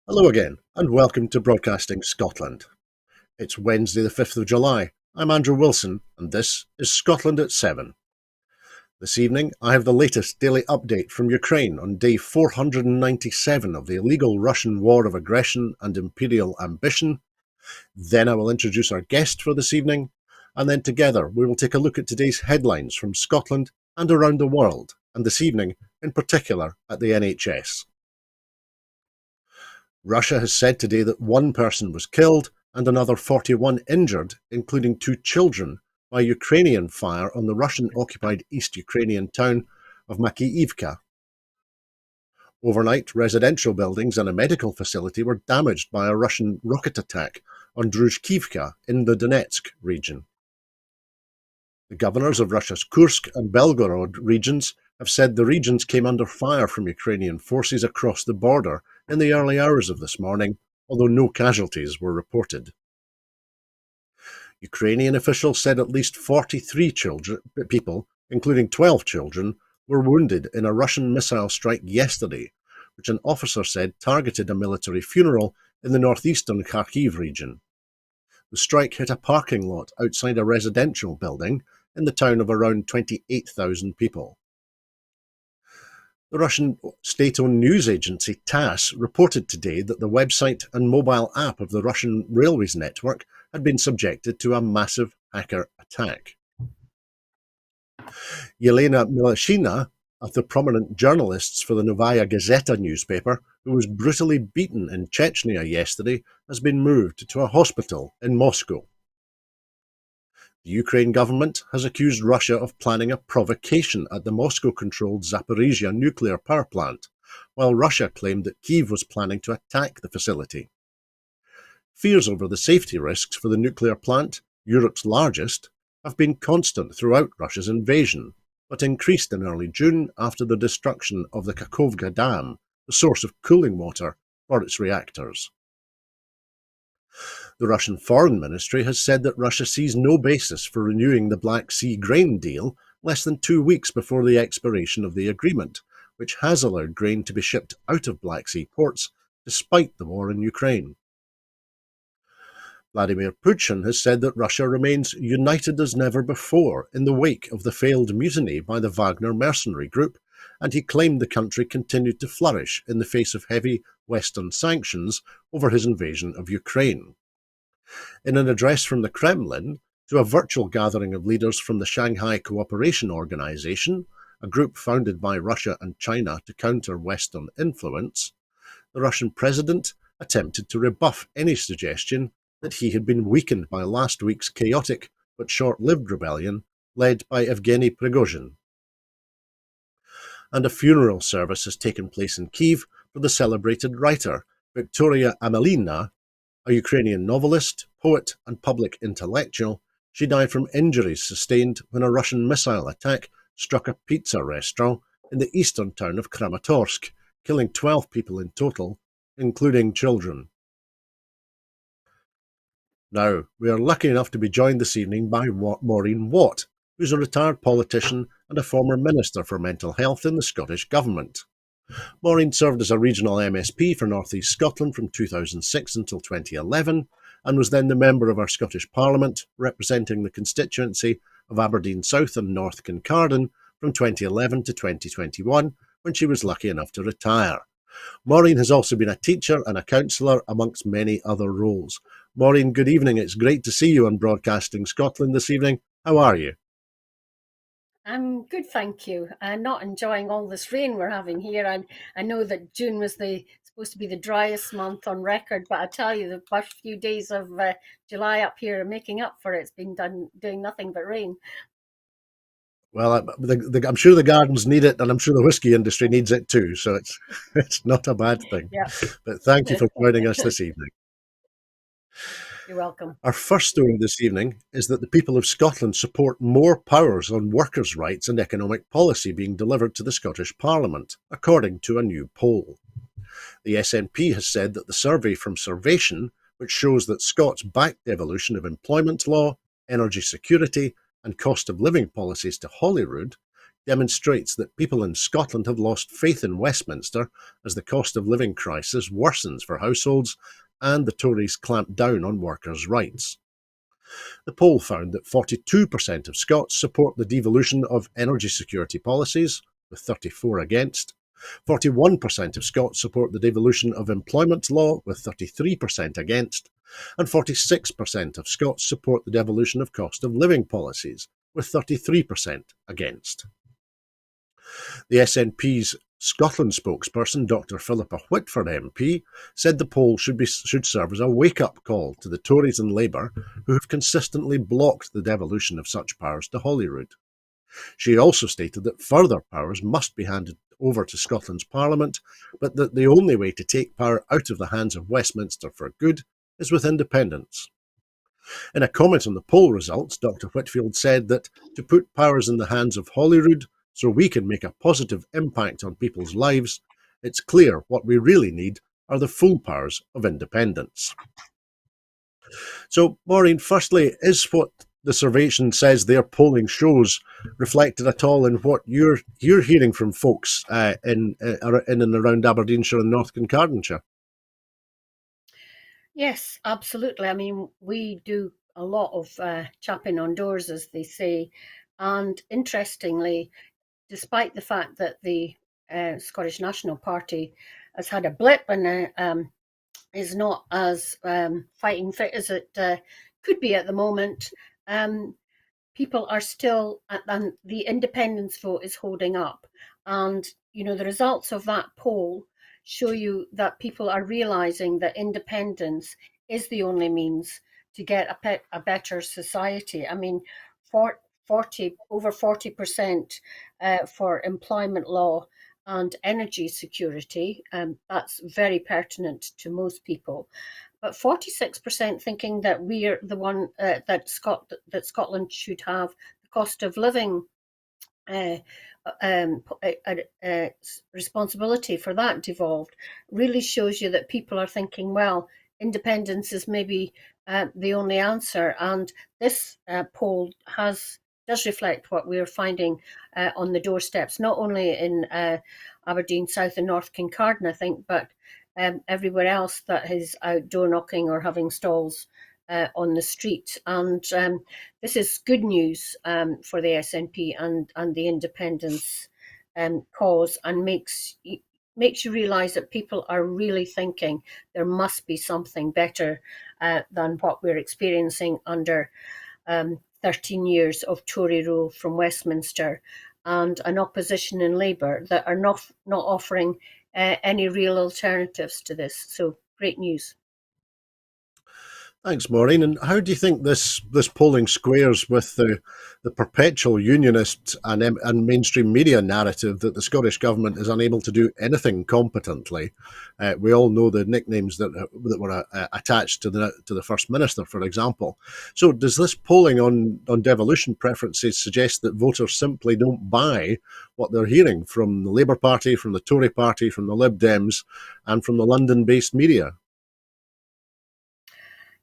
Hello again, and welcome to Broadcasting Scotland. It's Wednesday, the 5th of July. I'm Andrew Wilson, and this is Scotland at 7. This evening, I have the latest daily update from Ukraine on day 497 of the illegal Russian war of aggression and imperial ambition. Then I will introduce our guest for this evening, and then together we will take a look at today's headlines from Scotland and around the world, and this evening, in particular, at the NHS. Russia has said today that one person was killed and another 41 injured, including 2 children, by Ukrainian fire on the Russian-occupied East Ukrainian town of Makiivka. Overnight, residential buildings and a medical facility were damaged by a Russian rocket attack on Druzhkivka in the Donetsk region. The governors of Russia's Kursk and Belgorod regions have said the regions came under fire from Ukrainian forces across the border in the early hours of this morning, although no casualties were reported. Ukrainian officials said at least 43 people, including 12 children, were wounded in a Russian missile strike yesterday, which an officer said targeted a military funeral in the northeastern Kharkiv region. The strike hit a parking lot outside a residential building in the town of around 28,000 people. The Russian state-owned news agency TASS reported today that the website and mobile app of the Russian railways network had been subjected to a massive hacker attack. Yelena Milashina, of the prominent journalists for the Novaya Gazeta newspaper, who was brutally beaten in Chechnya yesterday, has been moved to a hospital in Moscow. The Ukraine government has accused Russia of planning a provocation at the Moscow-controlled Zaporizhzhia nuclear power plant, while Russia claimed that Kyiv was planning to attack the facility. Fears over the safety risks for the nuclear plant, Europe's largest, have been constant throughout Russia's invasion, but increased in early June after the destruction of the Kakhovka Dam, the source of cooling water for its reactors. The Russian Foreign Ministry has said that Russia sees no basis for renewing the Black Sea grain deal less than 2 weeks before the expiration of the agreement, which has allowed grain to be shipped out of Black Sea ports despite the war in Ukraine. Vladimir Putin has said that Russia remains united as never before in the wake of the failed mutiny by the Wagner mercenary group, and he claimed the country continued to flourish in the face of heavy Western sanctions over his invasion of Ukraine. In an address from the Kremlin to a virtual gathering of leaders from the Shanghai Cooperation Organization, a group founded by Russia and China to counter Western influence, the Russian president attempted to rebuff any suggestion that he had been weakened by last week's chaotic but short-lived rebellion led by Evgeny Prigozhin. And a funeral service has taken place in Kyiv for the celebrated writer Victoria Amelina, a Ukrainian novelist, poet and public intellectual. She died from injuries sustained when a Russian missile attack struck a pizza restaurant in the eastern town of Kramatorsk, killing 12 people in total, including children. Now, we are lucky enough to be joined this evening by Maureen Watt, who's a retired politician and a former Minister for Mental Health in the Scottish Government. Maureen served as a regional MSP for North East Scotland from 2006 until 2011, and was then the member of our Scottish Parliament, representing the constituency of Aberdeen South and North Kincardine from 2011 to 2021, when she was lucky enough to retire. Maureen has also been a teacher and a counsellor, amongst many other roles. Maureen, good evening. It's great to see you on Broadcasting Scotland this evening. How are you? I'm good, thank you. I'm not enjoying all this rain we're having here. I know that June was supposed to be the driest month on record, but I tell you, the first few days of July up here are making up for it. It's been doing nothing but rain. Well, I'm sure the gardens need it, and I'm sure the whisky industry needs it too, so it's not a bad thing. Yeah, But thank you for joining us this evening. you're welcome. Our first story this evening is that the people of Scotland support more powers on workers' rights and economic policy being delivered to the Scottish Parliament, according to a new poll. The SNP has said that the survey from Survation, which shows that Scots back the evolution of employment law, energy security and cost of living policies to Holyrood, demonstrates that people in Scotland have lost faith in Westminster as the cost of living crisis worsens for households and the Tories clamp down on workers' rights. The poll found that 42% of Scots support the devolution of energy security policies, with 34% against. 41% of Scots support the devolution of employment law, with 33% against. And 46% of Scots support the devolution of cost of living policies, with 33% against. The SNP's Scotland spokesperson, Dr Philippa Whitford MP, said the poll should serve as a wake-up call to the Tories and Labour, who have consistently blocked the devolution of such powers to Holyrood. She also stated that further powers must be handed over to Scotland's Parliament, but that the only way to take power out of the hands of Westminster for good is with independence. In a comment on the poll results, Dr Whitfield said that to put powers in the hands of Holyrood so we can make a positive impact on people's lives, it's clear what we really need are the full powers of independence. So, Maureen, firstly, is what the Survation says their polling shows reflected at all in what you're hearing from folks in and around Aberdeenshire and North Kincardineshire? Yes, absolutely. I mean, we do a lot of chapping on doors, as they say. And interestingly, despite the fact that the Scottish National Party has had a blip and is not as fighting fit as it could be at the moment, people are still, and the independence vote is holding up. And, you know, the results of that poll show you that people are realising that independence is the only means to get a better society. I mean, over 40% for employment law and energy security. That's very pertinent to most people. But 46% thinking that we're the one that Scotland should have the cost of living responsibility for that devolved really shows you that people are thinking, well, independence is maybe the only answer. And this poll does reflect what we're finding on the doorsteps, not only in Aberdeen South and North Kincardine, I think, but everywhere else that is out door knocking or having stalls on the street. And this is good news for the SNP and the independence cause, and makes you realise that people are really thinking there must be something better than what we're experiencing under 13 years of Tory rule from Westminster and an opposition in Labour that are not offering any real alternatives to this. So great news. Thanks, Maureen. And how do you think this polling squares with the perpetual unionist and mainstream media narrative that the Scottish Government is unable to do anything competently? We all know the nicknames that were attached to the First Minister, for example. So does this polling on devolution preferences suggest that voters simply don't buy what they're hearing from the Labour Party, from the Tory Party, from the Lib Dems, and from the London-based media?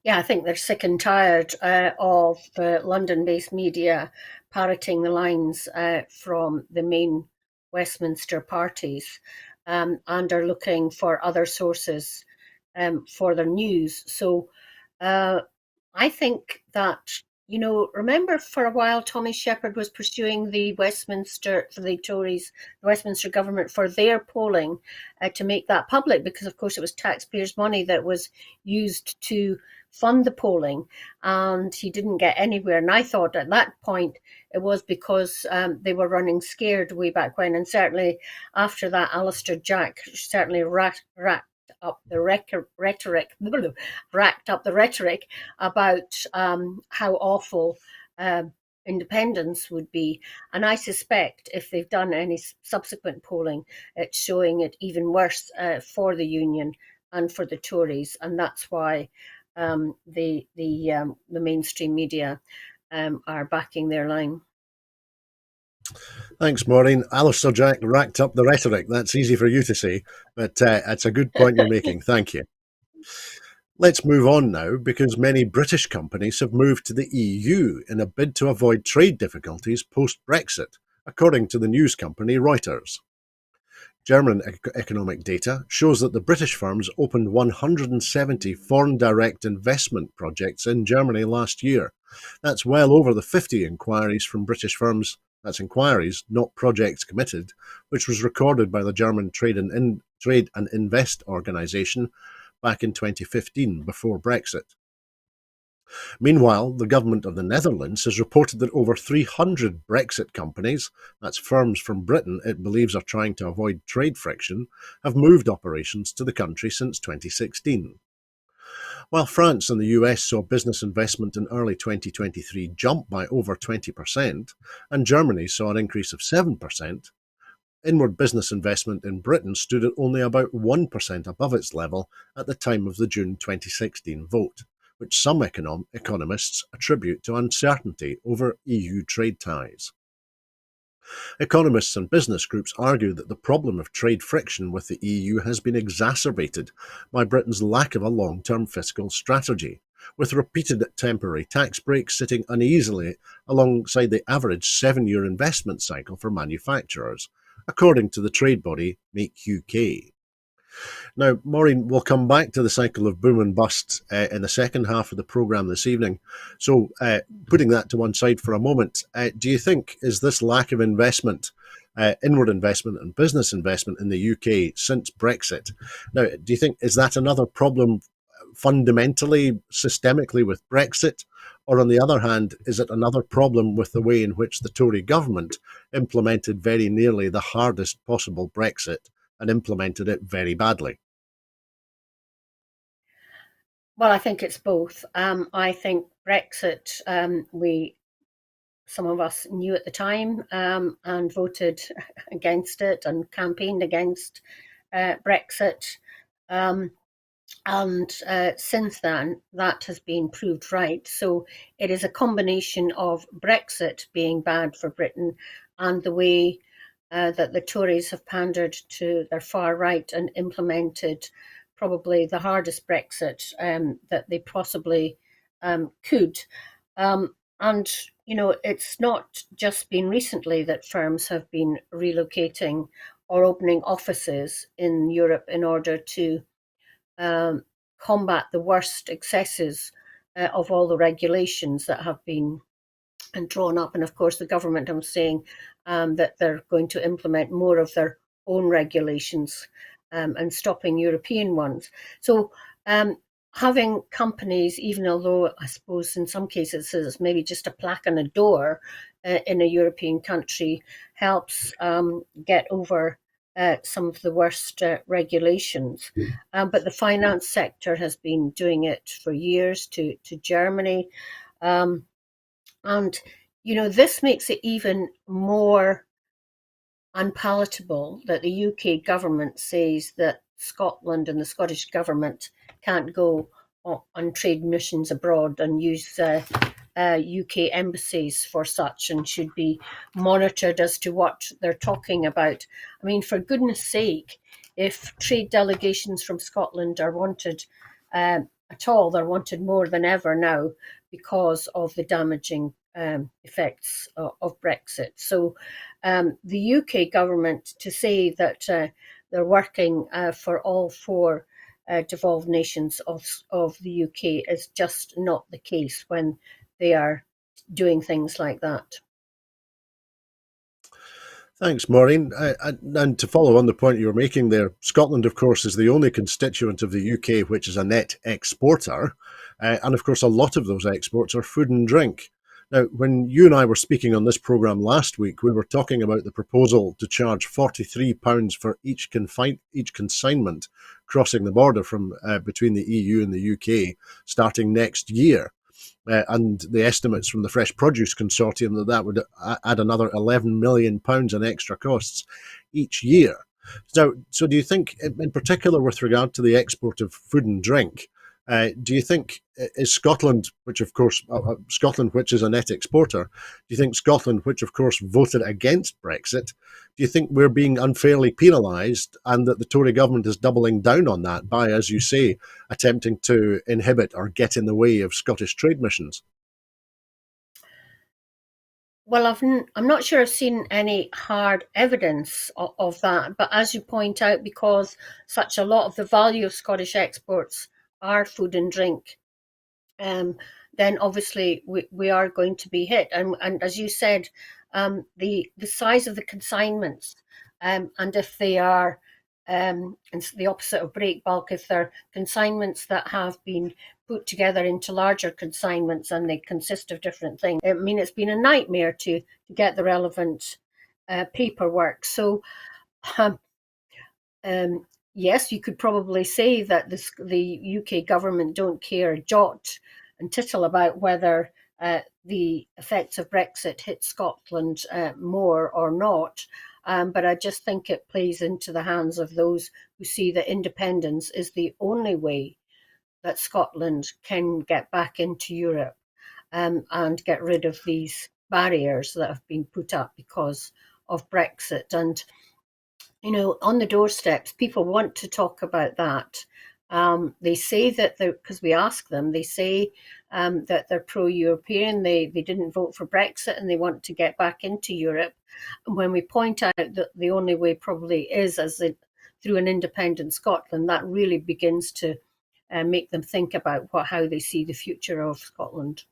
Yeah, I think they're sick and tired of the London-based media parroting the lines from the main Westminster parties and are looking for other sources for their news. So I think that, you know, remember for a while Tommy Sheppard was pursuing the Tories, the Westminster government for their polling to make that public, because of course it was taxpayers' money that was used to fund the polling, and he didn't get anywhere. And I thought at that point it was because they were running scared way back when, and certainly after that, Alistair Jack certainly racked up the rhetoric about how awful independence would be. And I suspect if they've done any subsequent polling, it's showing it even worse for the Union and for the Tories, and that's why the mainstream media are backing their line. Thanks, Maureen. Alistair Jack racked up the rhetoric. That's easy for you to say, but it's a good point you're making. Thank you. Let's move on now, because many British companies have moved to the EU in a bid to avoid trade difficulties post-Brexit, according to the news company Reuters. German economic data shows that the British firms opened 170 foreign direct investment projects in Germany last year. That's well over the 50 inquiries from British firms. That's inquiries, not projects committed, which was recorded by the German Trade and Invest Organisation back in 2015, before Brexit. Meanwhile, the government of the Netherlands has reported that over 300 Brexit companies, that's firms from Britain it believes are trying to avoid trade friction, have moved operations to the country since 2016. While France and the US saw business investment in early 2023 jump by over 20%, and Germany saw an increase of 7%, inward business investment in Britain stood at only about 1% above its level at the time of the June 2016 vote, which some economists attribute to uncertainty over EU trade ties. Economists and business groups argue that the problem of trade friction with the EU has been exacerbated by Britain's lack of a long-term fiscal strategy, with repeated temporary tax breaks sitting uneasily alongside the average 7-year investment cycle for manufacturers, according to the trade body Make UK. Now, Maureen, we'll come back to the cycle of boom and bust in the second half of the programme this evening. So, putting that to one side for a moment, do you think is this lack of investment, inward investment and business investment in the UK since Brexit, now, do you think is that another problem fundamentally, systemically with Brexit? Or on the other hand, is it another problem with the way in which the Tory government implemented very nearly the hardest possible Brexit and implemented it very badly? Well, I think it's both. I think Brexit, some of us knew at the time and voted against it and campaigned against Brexit. And since then, that has been proved right. So it is a combination of Brexit being bad for Britain and the way that the Tories have pandered to their far right and implemented probably the hardest Brexit that they possibly could. And, you know, it's not just been recently that firms have been relocating or opening offices in Europe in order to combat the worst excesses of all the regulations that have been drawn up. And of course, the government, I'm saying that they're going to implement more of their own regulations and stopping European ones. So having companies, even although I suppose in some cases it's maybe just a plaque on a door in a European country, helps get over some of the worst regulations. But the finance sector has been doing it for years to Germany. And, you know, this makes it even more unpalatable that the UK government says that Scotland and the Scottish government can't go on trade missions abroad and use UK embassies for such and should be monitored as to what they're talking about. I mean, for goodness sake, if trade delegations from Scotland are wanted at all, they're wanted more than ever now because of the damaging effects of Brexit. So the UK government, to say that they're working for all four devolved nations of the UK is just not the case when they are doing things like that. Thanks, Maureen. And to follow on the point you were making there, Scotland, of course, is the only constituent of the UK which is a net exporter. And of course, a lot of those exports are food and drink. Now, when you and I were speaking on this programme last week, we were talking about the proposal to charge £43 for each consignment crossing the border from between the EU and the UK starting next year. And the estimates from the Fresh Produce Consortium that would add another £11 million in extra costs each year. So do you think, in particular with regard to the export of food and drink, do you think is Scotland, which of course Scotland, which is a net exporter, do you think Scotland, which of course voted against Brexit, do you think we're being unfairly penalised, and that the Tory government is doubling down on that by, as you say, attempting to inhibit or get in the way of Scottish trade missions? Well, I'm not sure I've seen any hard evidence of that, but as you point out, because such a lot of the value of Scottish exports are food and drink, um, then obviously we are going to be hit. And as you said, the size of the consignments, and if they are, it's the opposite of break bulk, if they're consignments that have been put together into larger consignments and they consist of different things, I mean, it's been a nightmare to get the relevant paperwork. So, um, yes, you could probably say that the UK government don't care a jot and tittle about whether the effects of Brexit hit Scotland more or not. But I just think it plays into the hands of those who see that independence is the only way that Scotland can get back into Europe, and get rid of these barriers that have been put up because of Brexit. And on the doorsteps, people want to talk about that. They say that because we ask them, they say that they're pro-European. They didn't vote for Brexit and they want to get back into Europe. And when we point out that the only way probably is through an independent Scotland, that really begins to make them think about how they see the future of Scotland.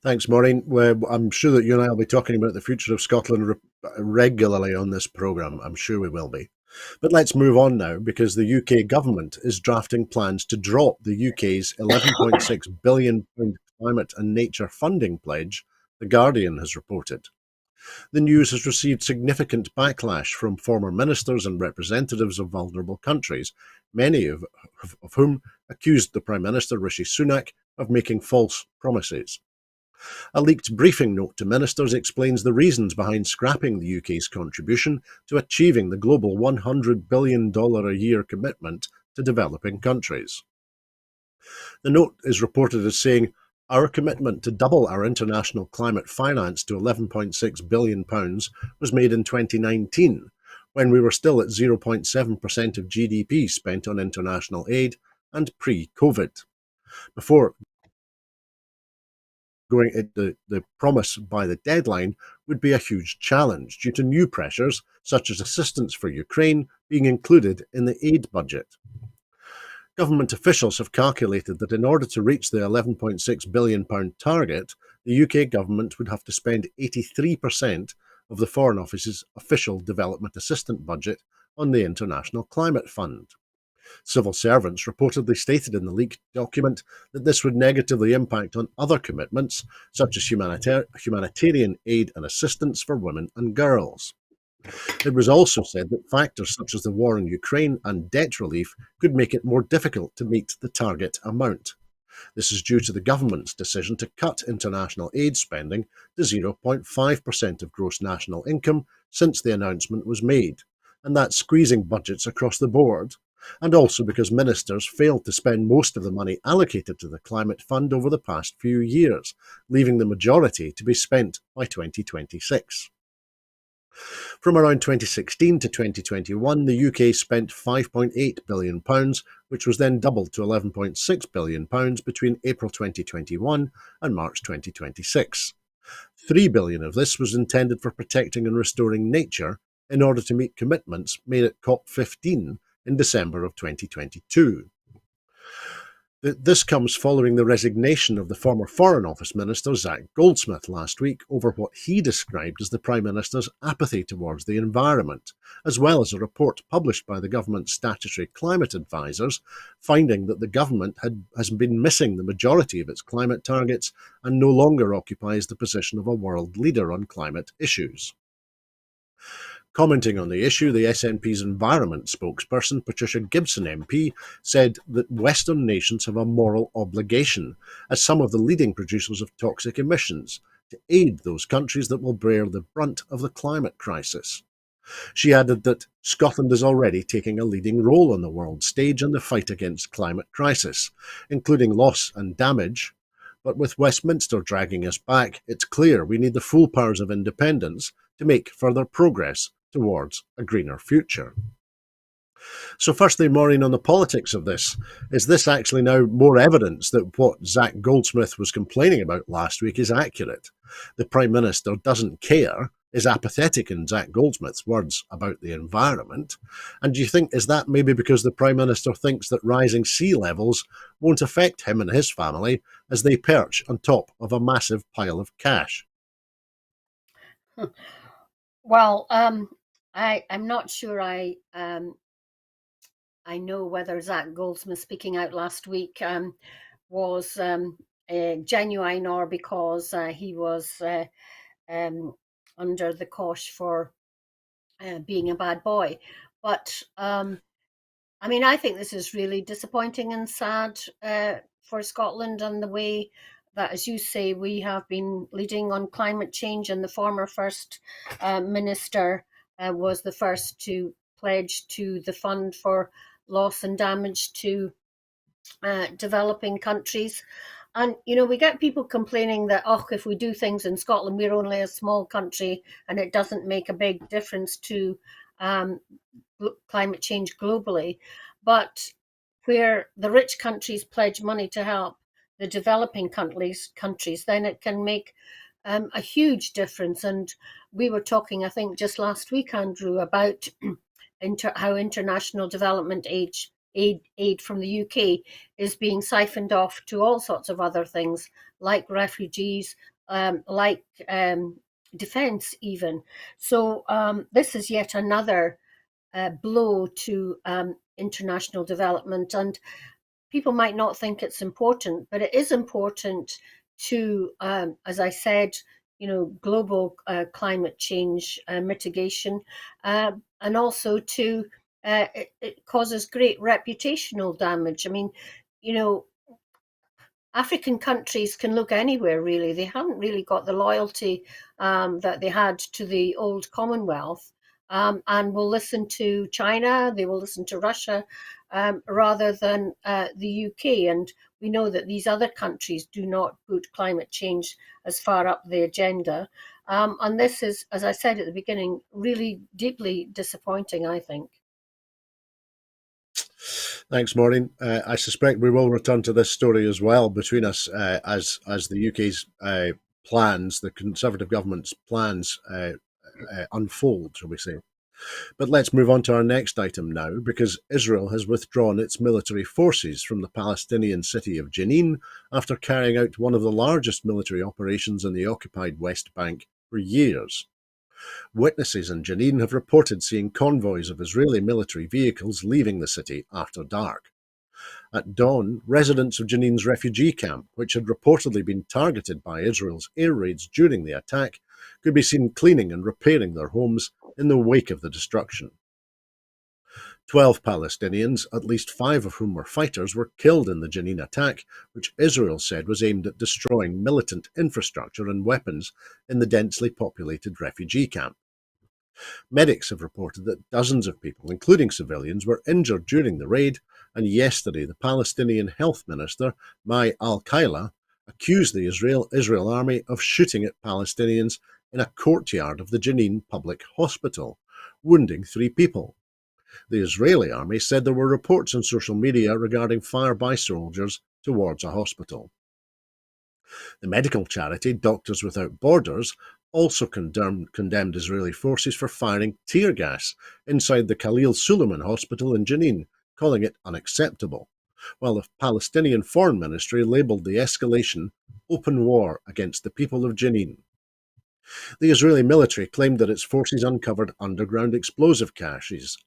Thanks, Maureen. Well, I'm sure that you and I will be talking about the future of Scotland regularly on this programme. I'm sure we will be. But let's move on now, because the UK government is drafting plans to drop the UK's £11.6 billion climate and nature funding pledge, The Guardian has reported. The news has received significant backlash from former ministers and representatives of vulnerable countries, many of whom accused the Prime Minister, Rishi Sunak, of making false promises. A leaked briefing note to ministers explains the reasons behind scrapping the UK's contribution to achieving the global $100 billion a year commitment to developing countries. The note is reported as saying, "Our commitment to double our international climate finance to £11.6 billion was made in 2019, when we were still at 0.7% of GDP spent on international aid and pre-COVID. Before going into the promise by the deadline would be a huge challenge due to new pressures, such as assistance for Ukraine being included in the aid budget." Government officials have calculated that in order to reach the £11.6 billion target, the UK government would have to spend 83% of the Foreign Office's official development assistance budget on the International Climate Fund. Civil servants reportedly stated in the leaked document that this would negatively impact on other commitments, such as humanitarian aid and assistance for women and girls. It was also said that factors such as the war in Ukraine and debt relief could make it more difficult to meet the target amount. This is due to the government's decision to cut international aid spending to 0.5% of gross national income since the announcement was made, and that's squeezing budgets across the board, and also because ministers failed to spend most of the money allocated to the Climate Fund over the past few years, leaving the majority to be spent by 2026. From around 2016 to 2021, the UK spent £5.8 billion, which was then doubled to £11.6 billion between April 2021 and March 2026. £3 billion of this was intended for protecting and restoring nature in order to meet commitments made at COP15 in December of 2022. This comes following the resignation of the former Foreign Office Minister Zac Goldsmith last week over what he described as the Prime Minister's apathy towards the environment, as well as a report published by the government's statutory climate advisers finding that the government has been missing the majority of its climate targets and no longer occupies the position of a world leader on climate issues. Commenting on the issue, the SNP's environment spokesperson, Patricia Gibson MP, said that Western nations have a moral obligation, as some of the leading producers of toxic emissions, to aid those countries that will bear the brunt of the climate crisis. She added that Scotland is already taking a leading role on the world stage in the fight against climate crisis, including loss and damage. But with Westminster dragging us back, it's clear we need the full powers of independence to make further progress towards a greener future. So, firstly, Maureen, on the politics of this, is this actually now more evidence that what Zach Goldsmith was complaining about last week is accurate? The Prime Minister doesn't care, is apathetic in Zach Goldsmith's words about the environment. And do you think, is that maybe because the Prime Minister thinks that rising sea levels won't affect him and his family as they perch on top of a massive pile of cash? Well, I'm not sure I know whether Zach Goldsmith speaking out last week was genuine or because he was um, under the cosh for being a bad boy. But I mean, I think this is really disappointing and sad for Scotland and the way that, as you say, we have been leading on climate change, and the former First Minister was the first to pledge to the fund for loss and damage to developing countries. And, you know, we get people complaining that, oh, if we do things in Scotland, we're only a small country and it doesn't make a big difference to um, climate change globally. But where the rich countries pledge money to help the developing countries, then it can make a huge difference. And we were talking, I think, just last week, Andrew, about how international development aid from the UK is being siphoned off to all sorts of other things, like refugees, like defence, even. So this is yet another blow to international development. And people might not think it's important, but it is important to, as I said, you know, global climate change mitigation, and also to it causes great reputational damage. I mean, you know, African countries can look anywhere really. They haven't really got the loyalty that they had to the old Commonwealth, and will listen to China, they will listen to Russia rather than the UK. And we know that these other countries do not put climate change as far up the agenda. And this is, as I said at the beginning, really deeply disappointing, I think. Thanks, Maureen. I suspect we will return to this story as well between us as the UK's plans, the Conservative government's plans, unfold, shall we say. But let's move on to our next item now, because Israel has withdrawn its military forces from the Palestinian city of Jenin after carrying out one of the largest military operations in the occupied West Bank for years. Witnesses in Jenin have reported seeing convoys of Israeli military vehicles leaving the city after dark. At dawn, residents of Jenin's refugee camp, which had reportedly been targeted by Israel's air raids during the attack, could be seen cleaning and repairing their homes in the wake of the destruction. 12 Palestinians, at least 5 of whom were fighters, were killed in the Jenin attack, which Israel said was aimed at destroying militant infrastructure and weapons in the densely populated refugee camp. Medics have reported that dozens of people, including civilians, were injured during the raid, and yesterday the Palestinian Health Minister, Mai al-Khaila, accused the Israel army of shooting at Palestinians in a courtyard of the Jenin public hospital, wounding 3 people. The Israeli army said there were reports on social media regarding fire by soldiers towards a hospital. The medical charity Doctors Without Borders also condemned Israeli forces for firing tear gas inside the Khalil Suleiman Hospital in Jenin, calling it unacceptable, while the Palestinian Foreign Ministry labelled the escalation open war against the people of Jenin. The Israeli military claimed that its forces uncovered underground explosive caches,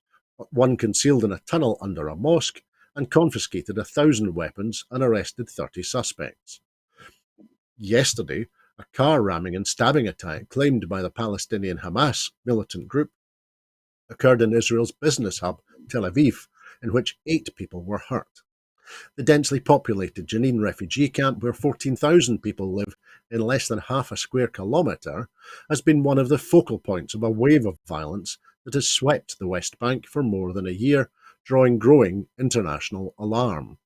one concealed in a tunnel under a mosque, and confiscated 1,000 weapons and arrested 30 suspects. Yesterday, a car ramming and stabbing attack claimed by the Palestinian Hamas militant group occurred in Israel's business hub, Tel Aviv, in which 8 people were hurt. The densely populated Jenin refugee camp, where 14,000 people live in less than half a square kilometre, has been one of the focal points of a wave of violence that has swept the West Bank for more than a year, drawing growing international alarm.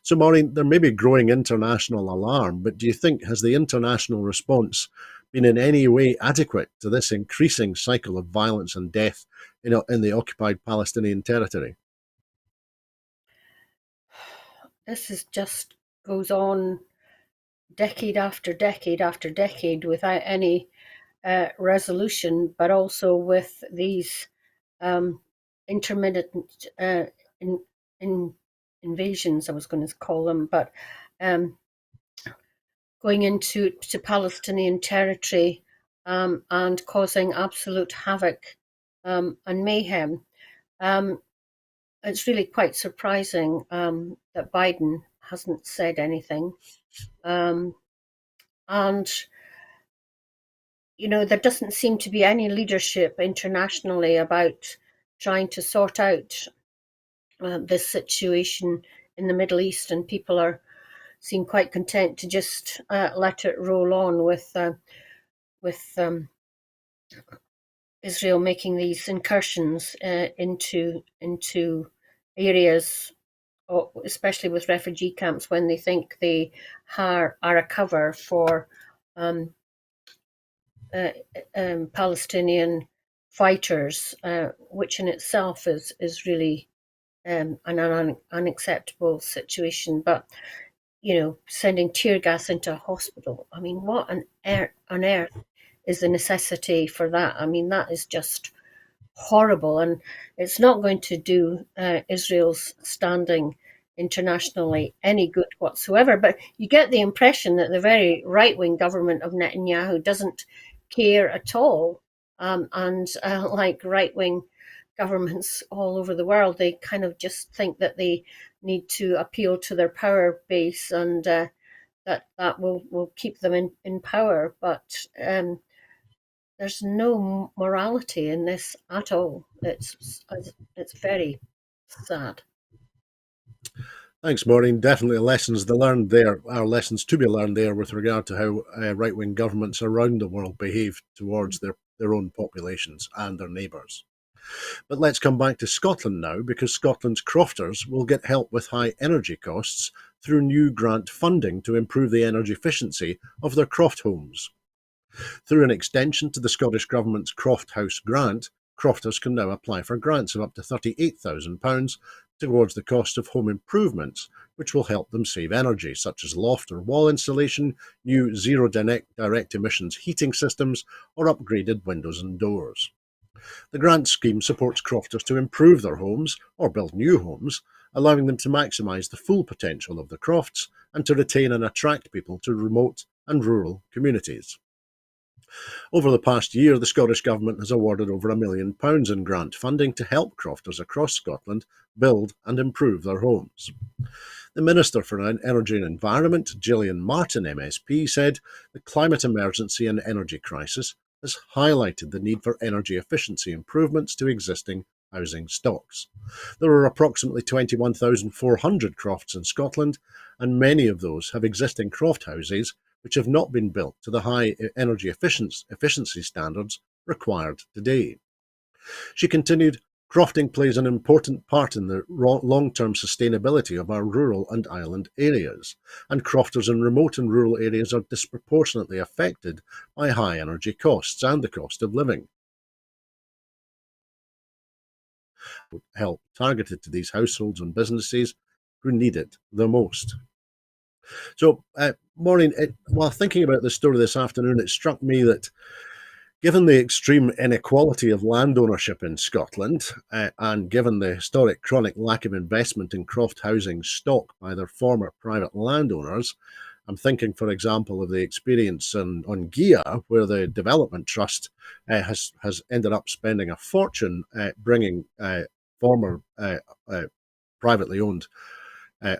So, Maureen, there may be growing international alarm, but do you think has the international response been in any way adequate to this increasing cycle of violence and death in the occupied Palestinian territory? This is just goes on decade after decade after decade without any resolution, but also with these intermittent invasions, I was going to call them, but going into Palestinian territory and causing absolute havoc and mayhem. It's really quite surprising that Biden hasn't said anything. And, there doesn't seem to be any leadership internationally about trying to sort out this situation in the Middle East, and people seem quite content to just let it roll on with Israel making these incursions into areas, especially with refugee camps, when they think they are a cover for Palestinian fighters, which in itself is really an unacceptable situation. But sending tear gas into a hospital, I mean, what on earth is the necessity for that? I mean, that is just horrible, and it's not going to do Israel's standing internationally any good whatsoever. But you get the impression that the very right-wing government of Netanyahu doesn't care at all, and like right-wing governments all over the world, they kind of just think that they need to appeal to their power base, and that will keep them in power. But there's no morality in this at all. It's very sad. Thanks, Maureen. Definitely lessons to learn there, are lessons to be learned there with regard to how right-wing governments around the world behave towards their own populations and their neighbours. But let's come back to Scotland now, because Scotland's crofters will get help with high energy costs through new grant funding to improve the energy efficiency of their croft homes. Through an extension to the Scottish Government's Croft House grant, crofters can now apply for grants of up to £38,000 towards the cost of home improvements, which will help them save energy, such as loft or wall insulation, new zero direct emissions heating systems, or upgraded windows and doors. The grant scheme supports crofters to improve their homes or build new homes, allowing them to maximise the full potential of the crofts and to retain and attract people to remote and rural communities. Over the past year, the Scottish Government has awarded over £1 million in grant funding to help crofters across Scotland build and improve their homes. The Minister for Energy and Environment, Gillian Martin MSP, said the climate emergency and energy crisis has highlighted the need for energy efficiency improvements to existing housing stocks. There are approximately 21,400 crofts in Scotland, and many of those have existing croft houses which have not been built to the high energy efficiency standards required today. She continued, crofting plays an important part in the long-term sustainability of our rural and island areas, and crofters in remote and rural areas are disproportionately affected by high energy costs and the cost of living. Help targeted to these households and businesses who need it the most. So, Maureen, while thinking about this story this afternoon, it struck me that given the extreme inequality of land ownership in Scotland, and given the historic chronic lack of investment in croft housing stock by their former private landowners, I'm thinking, for example, of the experience on Gia, where the Development Trust has ended up spending a fortune bringing former privately owned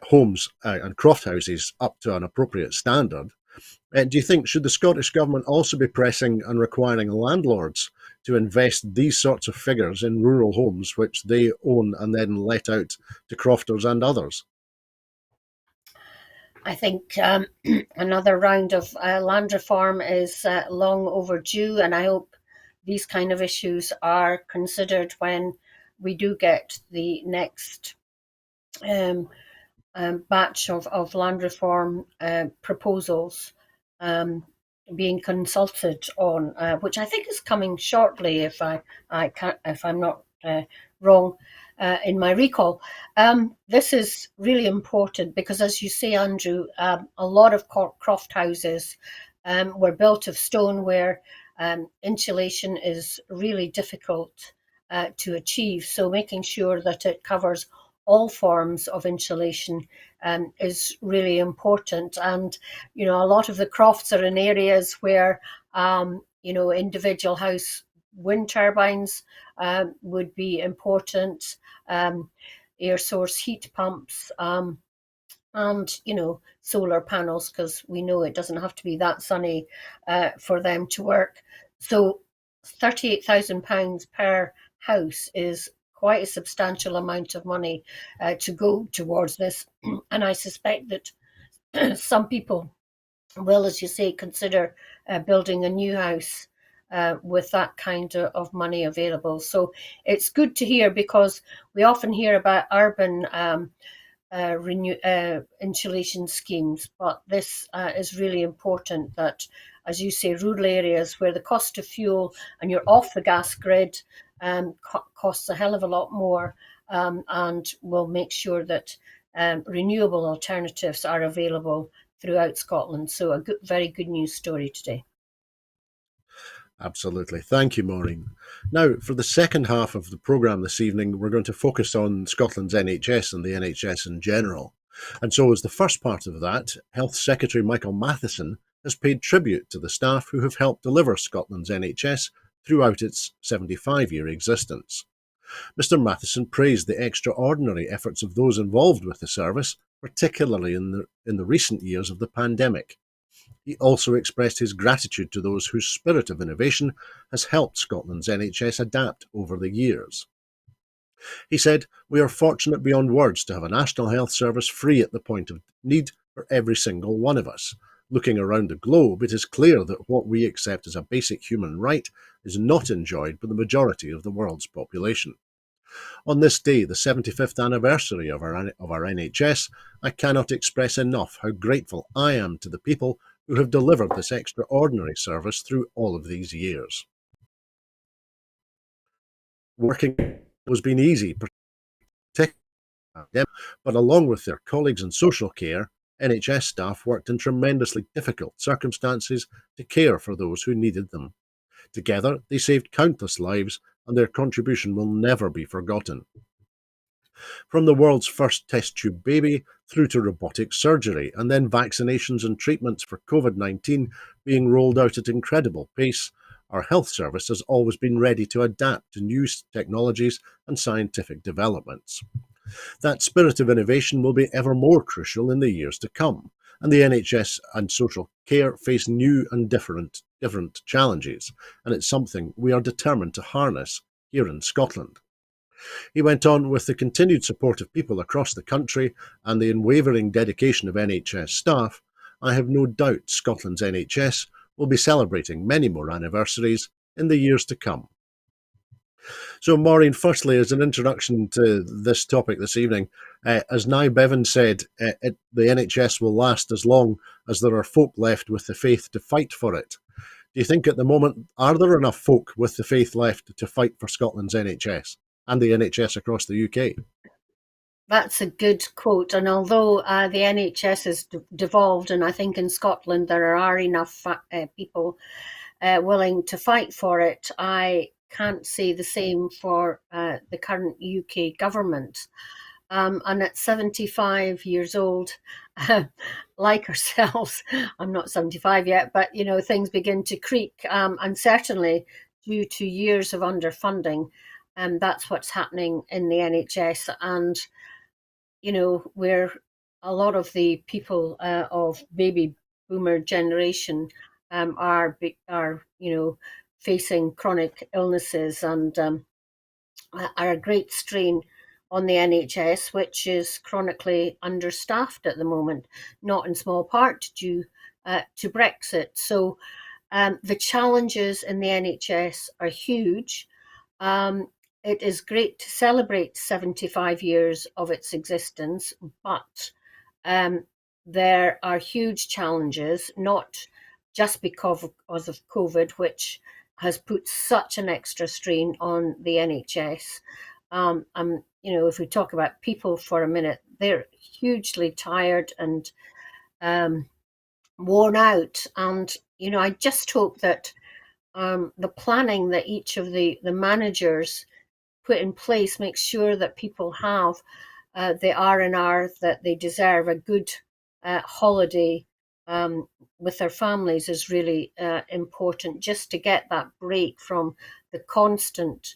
homes and croft houses up to an appropriate standard. Do you think, should the Scottish Government also be pressing and requiring landlords to invest these sorts of figures in rural homes which they own and then let out to crofters and others? I think another round of land reform is long overdue, and I hope these kind of issues are considered when we do get the next batch of land reform proposals. being consulted on, which I think is coming shortly, if I'm not wrong in my recall. This is really important because, as you say, Andrew, a lot of croft houses were built of stone where insulation is really difficult to achieve. So making sure that it covers all forms of insulation is really important. And, you know, a lot of the crofts are in areas where, you know, individual house wind turbines would be important, air source heat pumps, and, you know, solar panels, because we know it doesn't have to be that sunny for them to work. So £38,000 per house is quite a substantial amount of money to go towards this. And I suspect that some people will, as you say, consider building a new house with that kind of money available. So it's good to hear, because we often hear about urban insulation schemes, but this is really important that, as you say, rural areas where the cost of fuel and you're off the gas grid costs a hell of a lot more, and we'll make sure that renewable alternatives are available throughout Scotland. So a good, very good news story today. Absolutely. Thank you, Maureen. Now, for the second half of the programme this evening, we're going to focus on Scotland's NHS and the NHS in general. And so, as the first part of that, Health Secretary Michael Matheson has paid tribute to the staff who have helped deliver Scotland's NHS throughout its 75-year existence. Mr. Matheson praised the extraordinary efforts of those involved with the service, particularly in the recent years of the pandemic. He also expressed his gratitude to those whose spirit of innovation has helped Scotland's NHS adapt over the years. He said, "We are fortunate beyond words to have a National Health Service free at the point of need for every single one of us. Looking around the globe, it is clear that what we accept as a basic human right is not enjoyed by the majority of the world's population. On this day, the 75th anniversary of our NHS, I cannot express enough how grateful I am to the people who have delivered this extraordinary service through all of these years. Working has been easy, but along with their colleagues in social care, NHS staff worked in tremendously difficult circumstances to care for those who needed them. Together, they saved countless lives, and their contribution will never be forgotten. From the world's first test tube baby through to robotic surgery and then vaccinations and treatments for COVID-19 being rolled out at incredible pace, our health service has always been ready to adapt to new technologies and scientific developments. That spirit of innovation will be ever more crucial in the years to come, and the NHS and social care face new and different challenges, and it's something we are determined to harness here in Scotland. He went on, with the continued support of people across the country and the unwavering dedication of NHS staff, I have no doubt Scotland's NHS will be celebrating many more anniversaries in the years to come. So, Maureen, firstly, as an introduction to this topic this evening, as Nye Bevan said, the NHS will last as long as there are folk left with the faith to fight for it. Do you think at the moment, are there enough folk with the faith left to fight for Scotland's NHS and the NHS across the UK? That's a good quote. And although the NHS has devolved, and I think in Scotland there are enough people willing to fight for it, I can't say the same for the current UK government. And at 75 years old, like ourselves, I'm not 75 yet, but you know, things begin to creak, and certainly due to years of underfunding, and that's what's happening in the NHS. And you know, where a lot of the people of baby boomer generation are you know, facing chronic illnesses, and are a great strain on the NHS, which is chronically understaffed at the moment, not in small part due to Brexit. So the challenges in the NHS are huge. It is great to celebrate 75 years of its existence, but there are huge challenges, not just because of COVID, which has put such an extra strain on the NHS. If we talk about people for a minute, they're hugely tired and worn out. And, I just hope that the planning that each of the managers put in place makes sure that people have the R&R that they deserve. A good holiday with their families is really important, just to get that break from the constant,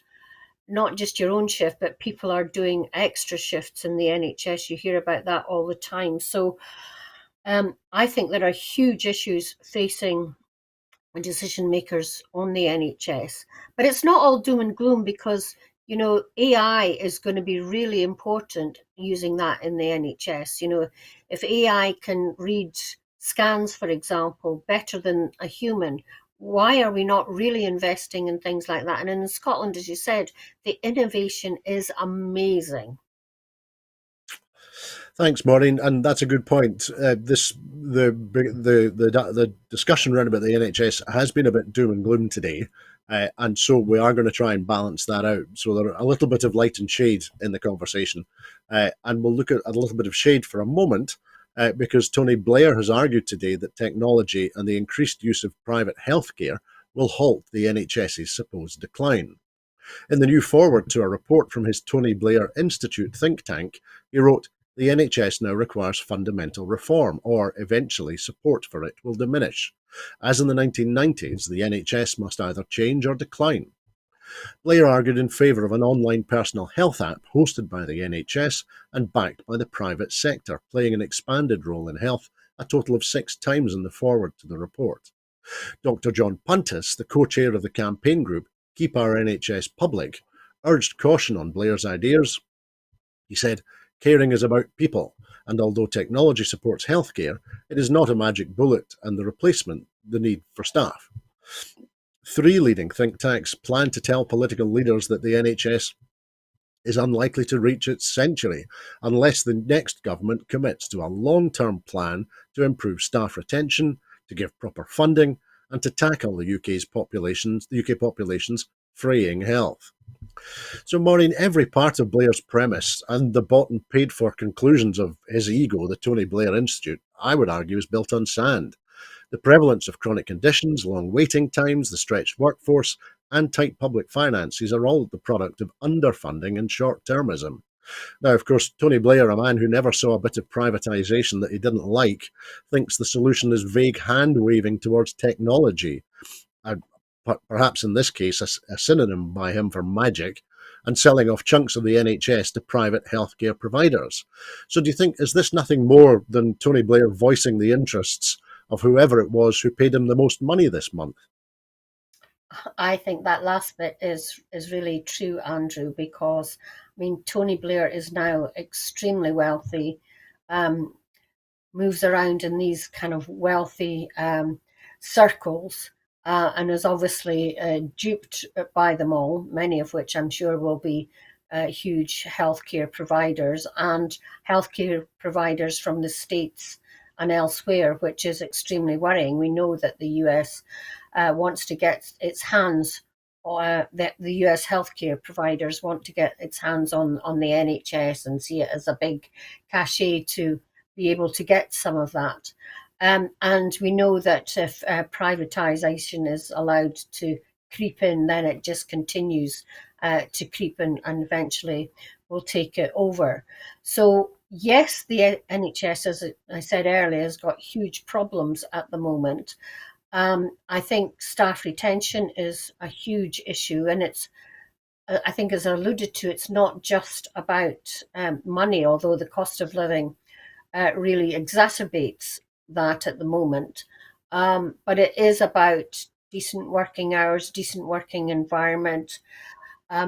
not just your own shift, but people are doing extra shifts in the NHS. You hear about that all the time. So I think there are huge issues facing decision makers on the NHS. But it's not all doom and gloom, because AI is going to be really important using that in the NHS. If AI can read scans, for example, better than a human, why are we not really investing in things like that? And in Scotland, as you said, the innovation is amazing. Thanks, Maureen, and that's a good point. The discussion around about the NHS has been a bit doom and gloom today, and so we are going to try and balance that out. So there are a little bit of light and shade in the conversation, and we'll look at a little bit of shade for a moment, because Tony Blair has argued today that technology and the increased use of private healthcare will halt the NHS's supposed decline. In the new foreword to a report from his Tony Blair Institute think tank, he wrote, "The NHS now requires fundamental reform, or eventually support for it will diminish. As in the 1990s, the NHS must either change or decline." Blair argued in favour of an online personal health app hosted by the NHS and backed by the private sector, playing an expanded role in health a total of 6 times in the foreword to the report. Dr. John Puntis, the co-chair of the campaign group Keep Our NHS Public, urged caution on Blair's ideas. He said, "Caring is about people, and although technology supports healthcare, it is not a magic bullet and the replacement the need for staff." 3 leading think tanks plan to tell political leaders that the NHS is unlikely to reach its century unless the next government commits to a long-term plan to improve staff retention, to give proper funding, and to tackle the UK population's fraying health. So, Maureen, every part of Blair's premise and the bought and paid for conclusions of his ego, the Tony Blair Institute, I would argue, is built on sand. The prevalence of chronic conditions, long waiting times, the stretched workforce, and tight public finances are all the product of underfunding and short-termism. Now, of course, Tony Blair, a man who never saw a bit of privatisation that he didn't like, thinks the solution is vague hand-waving towards technology, and perhaps in this case a synonym by him for magic, and selling off chunks of the NHS to private healthcare providers. So do you think, is this nothing more than Tony Blair voicing the interests of whoever it was who paid him the most money this month? I think that last bit is really true, Andrew, because Tony Blair is now extremely wealthy, moves around in these kind of wealthy circles, and is obviously duped by them all, many of which I'm sure will be huge healthcare providers, and healthcare providers from the States and elsewhere, which is extremely worrying. We know that the US wants to get its hands, that the US healthcare providers want to get its hands on the NHS and see it as a big cachet to be able to get some of that. And we know that if privatisation is allowed to creep in, then it just continues to creep in and eventually will take it over. So yes, the NHS, as I said earlier, has got huge problems at the moment. I think staff retention is a huge issue, and I think, as I alluded to, it's not just about money, although the cost of living really exacerbates that at the moment. But it is about decent working hours, decent working environment,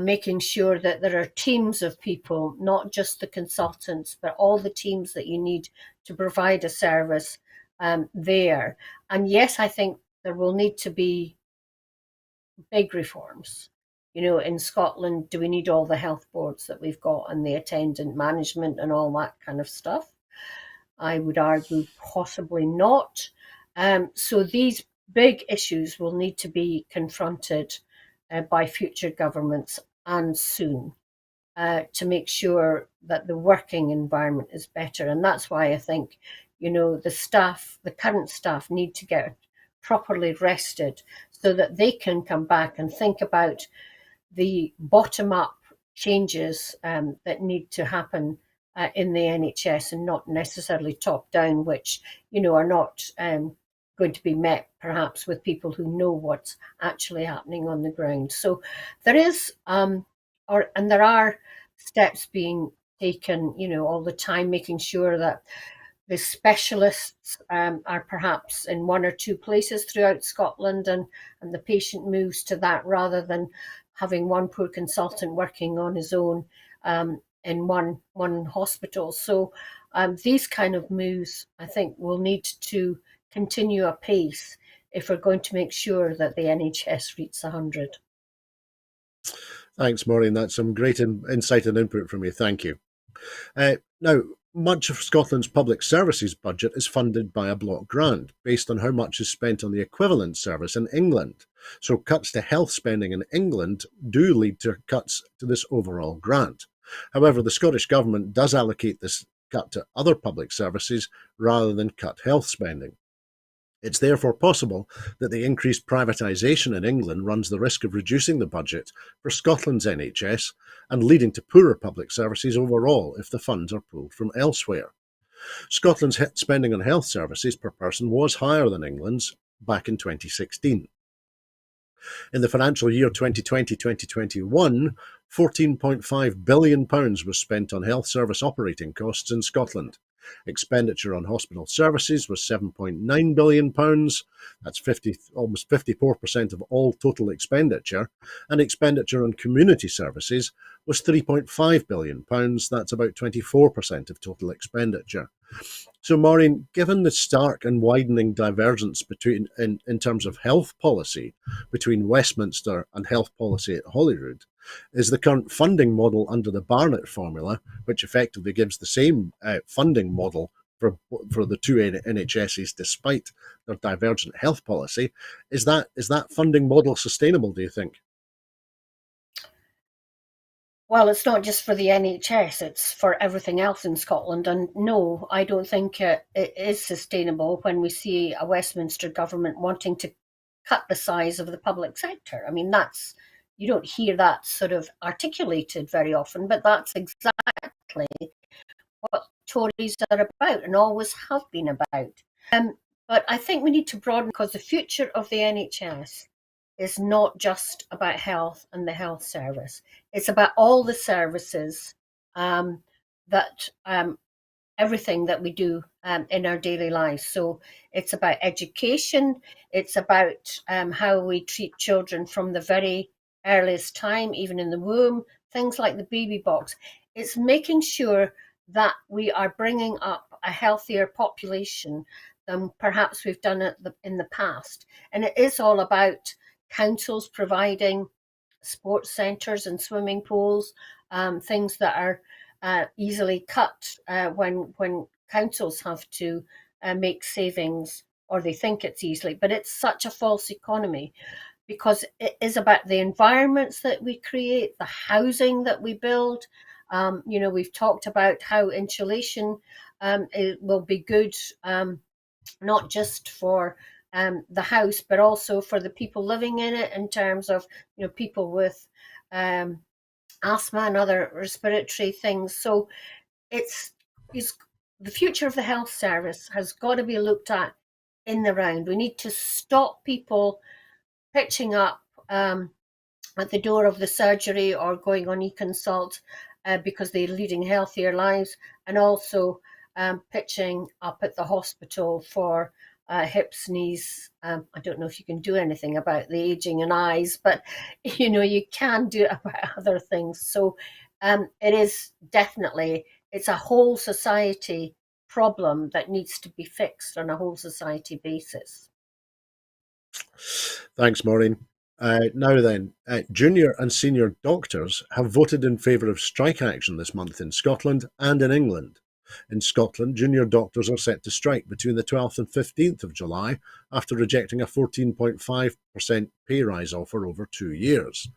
making sure that there are teams of people, not just the consultants, but all the teams that you need to provide a service there. And yes, I think there will need to be big reforms. In Scotland, do we need all the health boards that we've got and the attendant management and all that kind of stuff? I would argue possibly not. So these big issues will need to be confronted by future governments, and soon, to make sure that the working environment is better. And that's why I think, the current staff need to get properly rested so that they can come back and think about the bottom up changes that need to happen in the NHS, and not necessarily top down, which are not going to be met perhaps with people who know what's actually happening on the ground. So there is and there are steps being taken, all the time, making sure that the specialists are perhaps in one or two places throughout Scotland, and the patient moves to that rather than having one poor consultant working on his own in one hospital. So these kind of moves, I think, will need to continue apace if we're going to make sure that the NHS reaches 100. Thanks, Maureen. That's some great insight and input from you. Thank you. Now, much of Scotland's public services budget is funded by a block grant based on how much is spent on the equivalent service in England. So cuts to health spending in England do lead to cuts to this overall grant. However, the Scottish Government does allocate this cut to other public services rather than cut health spending. It's therefore possible that the increased privatisation in England runs the risk of reducing the budget for Scotland's NHS and leading to poorer public services overall if the funds are pulled from elsewhere. Scotland's spending on health services per person was higher than England's back in 2016. In the financial year 2020-2021, £14.5 billion was spent on health service operating costs in Scotland. Expenditure on hospital services was £7.9 billion, that's almost 54% of all total expenditure, and expenditure on community services was £3.5 billion, that's about 24% of total expenditure. So, Maureen, given the stark and widening divergence in terms of health policy between Westminster and health policy at Holyrood, is the current funding model under the Barnett formula, which effectively gives the same funding model for the two NHSs despite their divergent health policy, is that funding model sustainable, do you think? Well, it's not just for the NHS, it's for everything else in Scotland. And no, I don't think it is sustainable when we see a Westminster government wanting to cut the size of the public sector. I mean, you don't hear that sort of articulated very often, but that's exactly what Tories are about and always have been about. But I think we need to broaden, because the future of the NHS is not just about health and the health service. It's about all the services that everything that we do in our daily lives. So it's about education. It's about how we treat children from the very earliest time, even in the womb, things like the baby box. It's making sure that we are bringing up a healthier population than perhaps we've done it in the past. And it is all about councils providing sports centres and swimming pools, things that are easily cut when councils have to make savings, or they think it's easily. But it's such a false economy, because it is about the environments that we create, the housing that we build. We've talked about how insulation it will be good, not just for the house, but also for the people living in it, in terms of people with asthma and other respiratory things. So it's the future of the health service has got to be looked at in the round. We need to stop people pitching up at the door of the surgery or going on e-consult because they're leading healthier lives, and also pitching up at the hospital for hips, knees. I don't know if you can do anything about the aging in eyes, but you can do it about other things. So it is definitely, it's a whole society problem that needs to be fixed on a whole society basis. Thanks, Maureen. Now then, junior and senior doctors have voted in favour of strike action this month in Scotland and in England. In Scotland, junior doctors are set to strike between the 12th and 15th of July after rejecting a 14.5% pay rise offer over 2 years.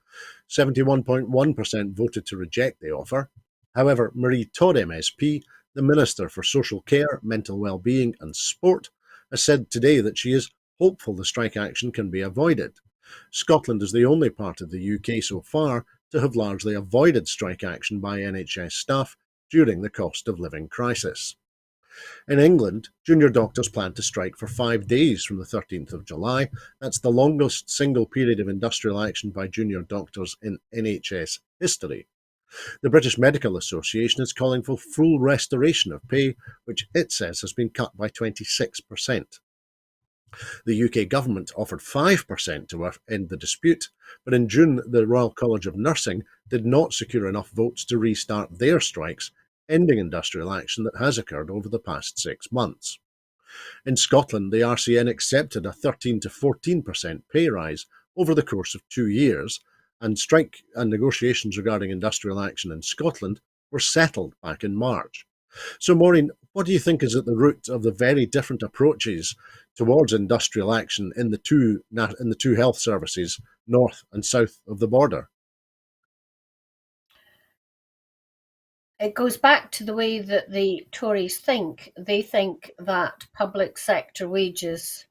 71.1% voted to reject the offer. However, Marie Todd MSP, the Minister for Social Care, Mental Wellbeing and Sport, has said today that she is hopeful the strike action can be avoided. Scotland is the only part of the UK so far to have largely avoided strike action by NHS staff during the cost of living crisis. In England, junior doctors plan to strike for 5 days from the 13th of July. That's the longest single period of industrial action by junior doctors in NHS history. The British Medical Association is calling for full restoration of pay, which it says has been cut by 26%. The UK government offered 5% to end the dispute, but in June the Royal College of Nursing did not secure enough votes to restart their strikes, ending industrial action that has occurred over the past 6 months. In Scotland, the RCN accepted a 13 to 14% pay rise over the course of 2 years, and strike and negotiations regarding industrial action in Scotland were settled back in March. So, Maureen, what do you think is at the root of the very different approaches towards industrial action in the two health services north and south of the border? It goes back to the way that the Tories think. They think that public sector wages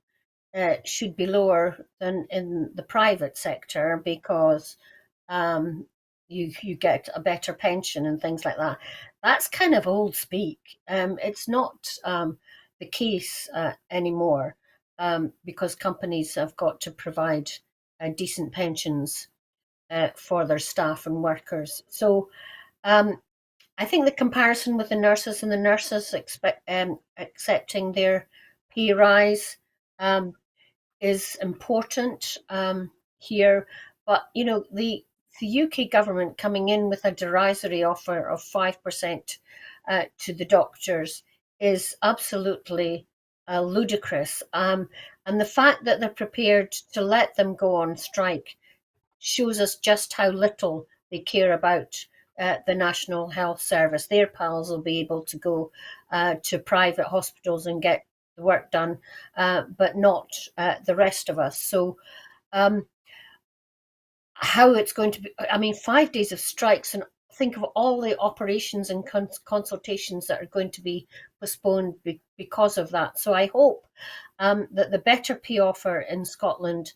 should be lower than in the private sector because you get a better pension and things like that. That's kind of old speak. It's not the case anymore because companies have got to provide decent pensions for their staff and workers. So I think the comparison with the nurses and the nurses accepting their pay rise is important here. But, you know, the UK government coming in with a derisory offer of 5% to the doctors is absolutely ludicrous. And the fact that they're prepared to let them go on strike shows us just how little they care about the National Health Service. Their pals will be able to go to private hospitals and get the work done, but not the rest of us. So how it's going to be, I mean, 5 days of strikes, and think of all the operations and consultations that are going to be postponed because of that. So I hope that the better pay offer in Scotland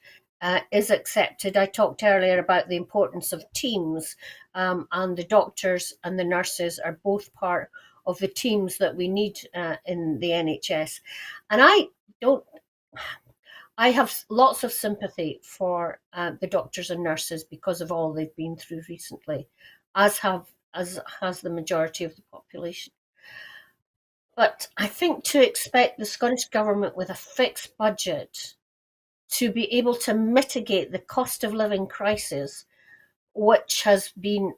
is accepted. I talked earlier about the importance of teams, and the doctors and the nurses are both part of the teams that we need in the NHS. And I have lots of sympathy for the doctors and nurses because of all they've been through recently, as has the majority of the population. But I think to expect the Scottish Government with a fixed budget to be able to mitigate the cost of living crisis, which has been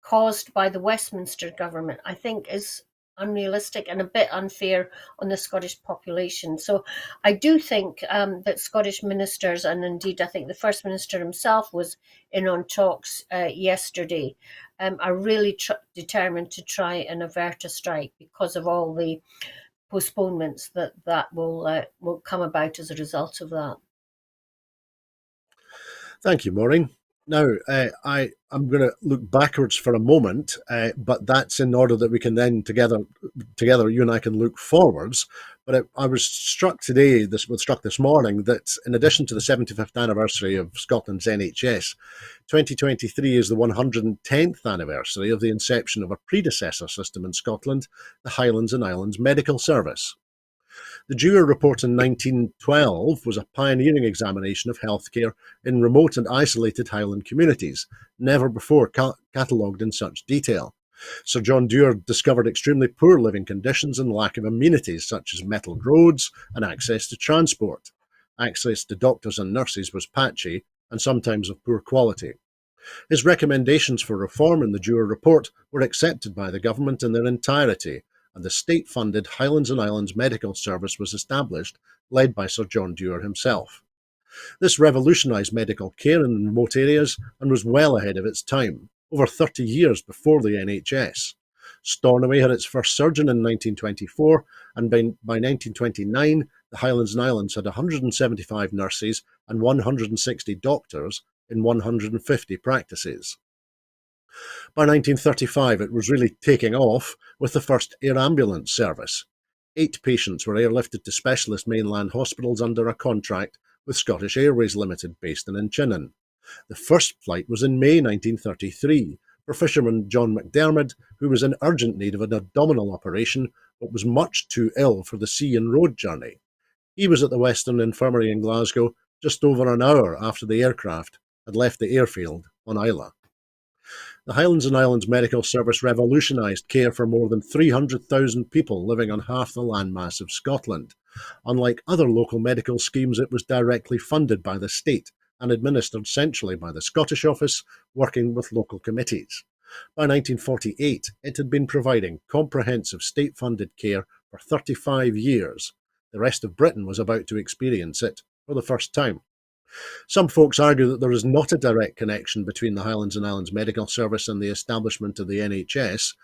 caused by the Westminster government, I think is unrealistic and a bit unfair on the Scottish population. So I do think that Scottish ministers, and indeed I think the First Minister himself was in on talks yesterday, are really determined to try and avert a strike because of all the postponements that will come about as a result of that. Thank you, Maureen. Now, I'm going to look backwards for a moment, but that's in order that we can then together, you and I can look forwards. But I was struck this morning that in addition to the 75th anniversary of Scotland's NHS, 2023 is the 110th anniversary of the inception of a predecessor system in Scotland, the Highlands and Islands Medical Service. The Dewar Report in 1912 was a pioneering examination of healthcare in remote and isolated Highland communities, never before catalogued in such detail. Sir John Dewar discovered extremely poor living conditions and lack of amenities such as metalled roads and access to transport. Access to doctors and nurses was patchy and sometimes of poor quality. His recommendations for reform in the Dewar Report were accepted by the government in their entirety, and the state-funded Highlands and Islands Medical Service was established, led by Sir John Dewar himself. This revolutionised medical care in remote areas and was well ahead of its time, over 30 years before the NHS. Stornoway had its first surgeon in 1924, and by 1929, the Highlands and Islands had 175 nurses and 160 doctors in 150 practices. By 1935, it was really taking off with the first air ambulance service. 8 patients were airlifted to specialist mainland hospitals under a contract with Scottish Airways Limited based in Inchinnan. The first flight was in May 1933 for fisherman John McDermott, who was in urgent need of an abdominal operation but was much too ill for the sea and road journey. He was at the Western Infirmary in Glasgow just over an hour after the aircraft had left the airfield on Islay. The Highlands and Islands Medical Service revolutionised care for more than 300,000 people living on half the landmass of Scotland. Unlike other local medical schemes, it was directly funded by the state and administered centrally by the Scottish Office, working with local committees. By 1948, it had been providing comprehensive state-funded care for 35 years. The rest of Britain was about to experience it for the first time. Some folks argue that there is not a direct connection between the Highlands and Islands Medical Service and the establishment of the NHS,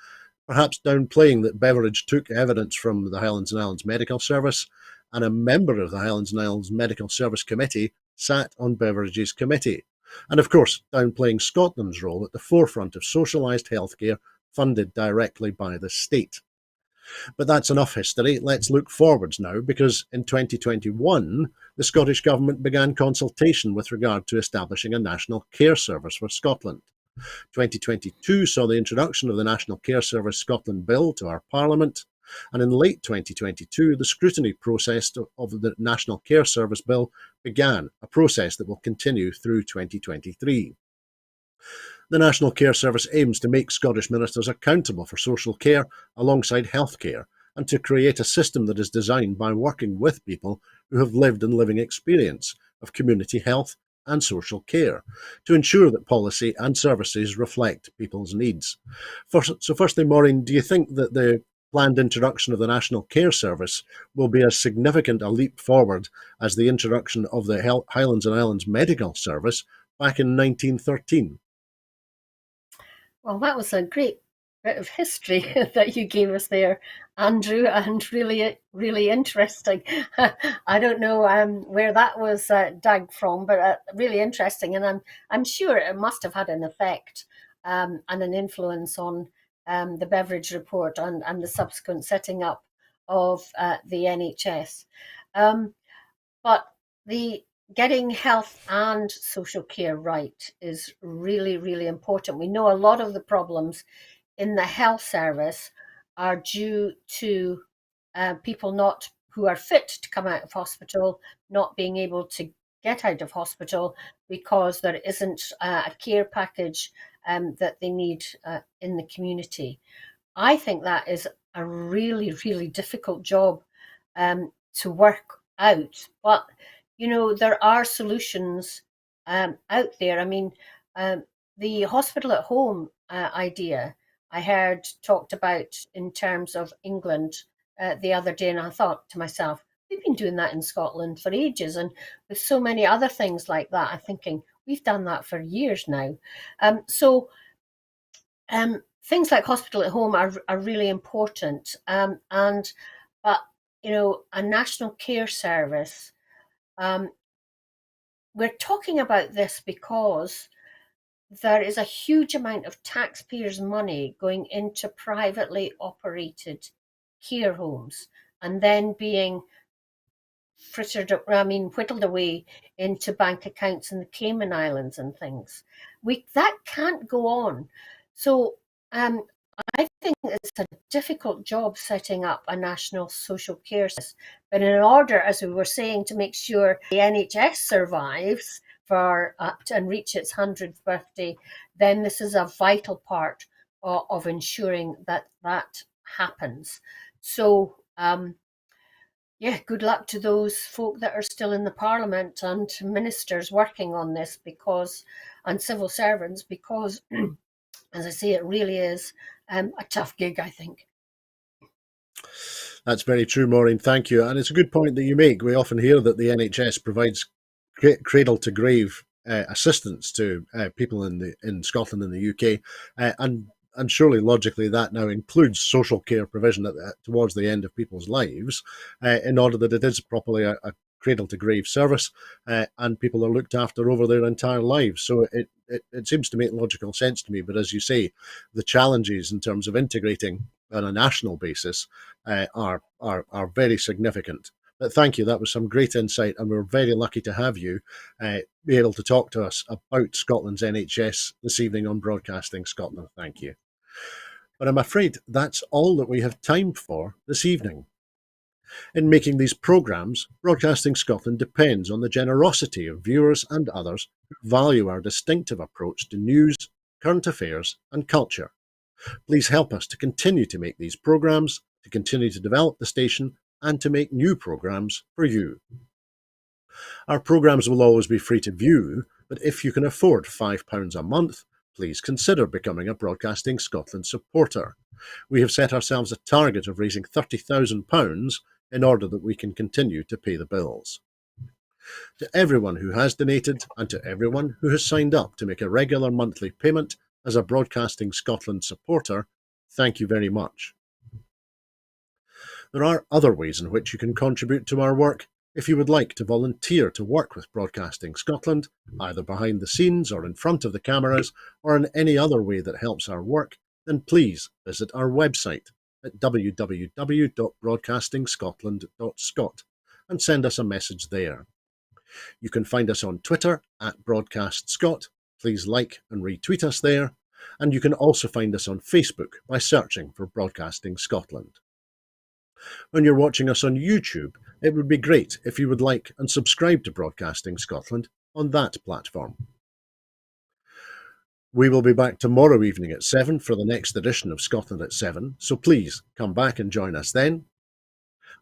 perhaps downplaying that Beveridge took evidence from the Highlands and Islands Medical Service, and a member of the Highlands and Islands Medical Service Committee sat on Beveridge's committee, and of course downplaying Scotland's role at the forefront of socialised healthcare funded directly by the state. But that's enough history. Let's look forwards now, because in 2021, the Scottish Government began consultation with regard to establishing a National Care Service for Scotland. 2022 saw the introduction of the National Care Service Scotland Bill to our Parliament, and in late 2022, the scrutiny process of the National Care Service Bill began, a process that will continue through 2023. The National Care Service aims to make Scottish ministers accountable for social care alongside healthcare, and to create a system that is designed by working with people who have lived and living experience of community health and social care, to ensure that policy and services reflect people's needs. Firstly, Maureen, do you think that the planned introduction of the National Care Service will be as significant a leap forward as the introduction of the Highlands and Islands Medical Service back in 1913? Well, that was a great bit of history that you gave us there, Andrew, and really, really interesting. I don't know where that was dug from, but really interesting, and I'm sure it must have had an effect and an influence on the Beveridge report and the subsequent setting up of the NHS. But the getting health and social care right is really, really important. We know a lot of the problems in the health service are due to people not who are fit to come out of hospital not being able to get out of hospital because there isn't a care package that they need in the community. I think that is a really, really difficult job to work out, but you know, there are solutions out there. I mean, the hospital at home idea I heard talked about in terms of England the other day, and I thought to myself, we've been doing that in Scotland for ages, and with so many other things like that, I'm thinking we've done that for years now. So things like hospital at home are really important, but you know, a national care service. We're talking about this because there is a huge amount of taxpayers' money going into privately operated care homes and then being whittled away into bank accounts in the Cayman Islands and things. That can't go on. So I think it's a difficult job setting up a national social care system. But in order, as we were saying, to make sure the NHS survives and reach its 100th birthday, then this is a vital part of ensuring that happens. So, yeah, good luck to those folk that are still in the Parliament and ministers working on this and civil servants, because as I say, it really is a tough gig, I think. That's very true, Maureen. Thank you. And it's a good point that you make. We often hear that the NHS provides cradle to grave assistance to people in Scotland and the UK. And and surely logically that now includes social care provision towards the end of people's lives, in order that it is properly a cradle to grave service, and people are looked after over their entire lives. So it seems to make logical sense to me. But as you say, the challenges in terms of integrating on a national basis are very significant. But thank you. That was some great insight, and we're very lucky to have you be able to talk to us about Scotland's NHS this evening on Broadcasting Scotland. Thank you. But I'm afraid that's all that we have time for this evening. In making these programmes, Broadcasting Scotland depends on the generosity of viewers and others who value our distinctive approach to news, current affairs, and culture. Please help us to continue to make these programmes, to continue to develop the station, and to make new programmes for you. Our programmes will always be free to view, but if you can afford £5 a month, please consider becoming a Broadcasting Scotland supporter. We have set ourselves a target of raising £30,000 in order that we can continue to pay the bills. To everyone who has donated and to everyone who has signed up to make a regular monthly payment as a Broadcasting Scotland supporter, thank you very much. There are other ways in which you can contribute to our work. If you would like to volunteer to work with Broadcasting Scotland, either behind the scenes or in front of the cameras, or in any other way that helps our work, then please visit our website at www.broadcastingscotland.scot and send us a message there. You can find us on Twitter at BroadcastScot. Please like and retweet us there. And you can also find us on Facebook by searching for Broadcasting Scotland. When you're watching us on YouTube, it would be great if you would like and subscribe to Broadcasting Scotland on that platform. We will be back tomorrow evening at 7 for the next edition of Scotland at 7, so please come back and join us then.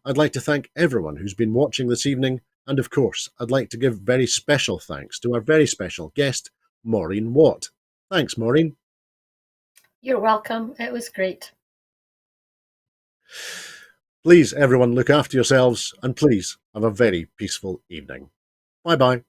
I'd like to thank everyone who's been watching this evening, and of course, I'd like to give very special thanks to our very special guest, Maureen Watt. Thanks, Maureen. You're welcome. It was great. Please, everyone, look after yourselves, and please have a very peaceful evening. Bye-bye.